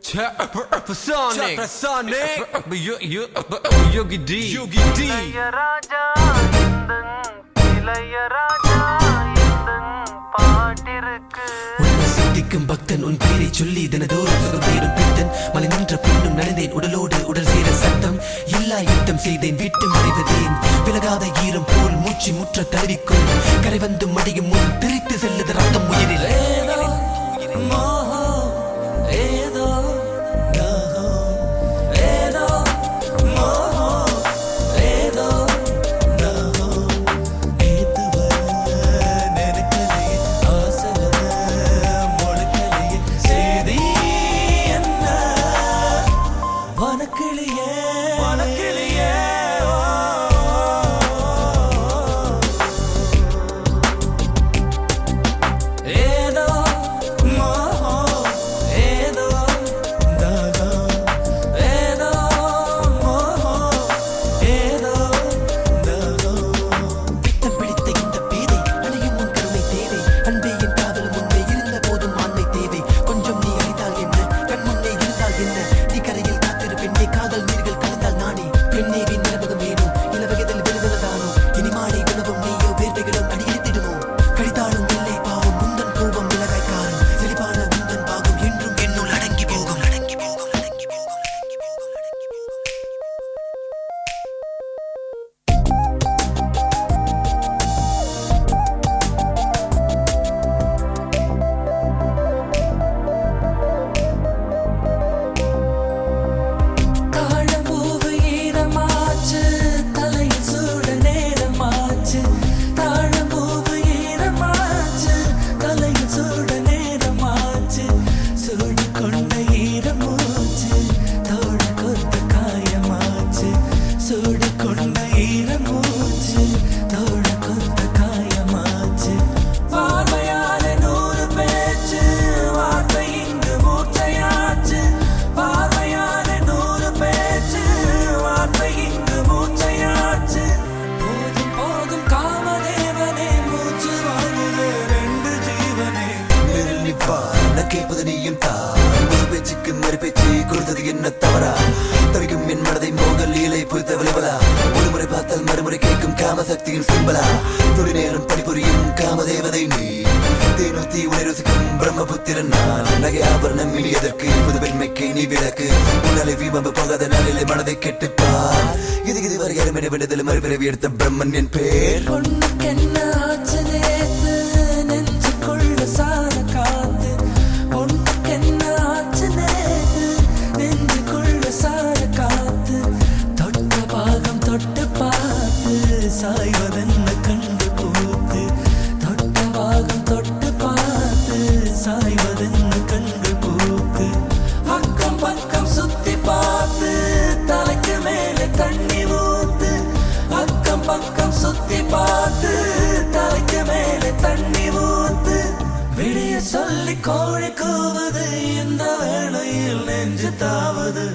Yogi D Ilaiyaraaja Ilaiyaraaja பாட்டிருக்கு சித்திக்கும் பக்தன் உன் பேரை சொல்லி தினதோறும் சுகம் தேடும் பித்தன் மலை நின்ற பின்னும் நடந்தேன் உடலோடு உடல் சேர சத்தம் எல்லா யுத்தம் செய்தேன் விட்டு மறைவதேன் விலகாத ஈரம் போல் மூச்சு முற்ற தழுவிக்கும் கரை வந்து மடியும் முன் திரித்து செல்லுது ரத்தம் உயிரில் என்ன தவறா தவிக்கும் என் மனதை மோகல் லீலை புரித்த விளைவலா ஒரு முறை பார்த்தால் மறுமுறை கேட்கும் காம சக்தியின் சிம்பலா துளி நேரம் பணிபுரியும் காமதேவதை நீ தேனூத்தி உணர்வசிக்கும் பிரம்மபுத்திரன் நான் நகை ஆபரணம் இனியதற்கு புது பெண்மைக்கு நீ விளக்கு உன்னாலே வீமம்பு போகாத நாளிலே மனதை கெட்டுப்பார் இது வரை அருமனை விடுதல் மறுபிறவி எடுத்த பிரம்மன் என் பேர் சாய்வதென்ன கண்டு பூத்து தொட்ட பாகம் தொட்டு பார்த்து சாய்வதென்ன கண்டு பூத்து அக்கம் பக்கம் சுத்தி பார்த்து தலைக்கு மேலே தண்ணி ஊத்து அக்கம் பக்கம் சுத்தி பார்த்து தலைக்கு மேலே தண்ணி ஊத்து விடிய சொல்லி கோழி கூவுது இந்த வேளையில் நெஞ்சு தாவுது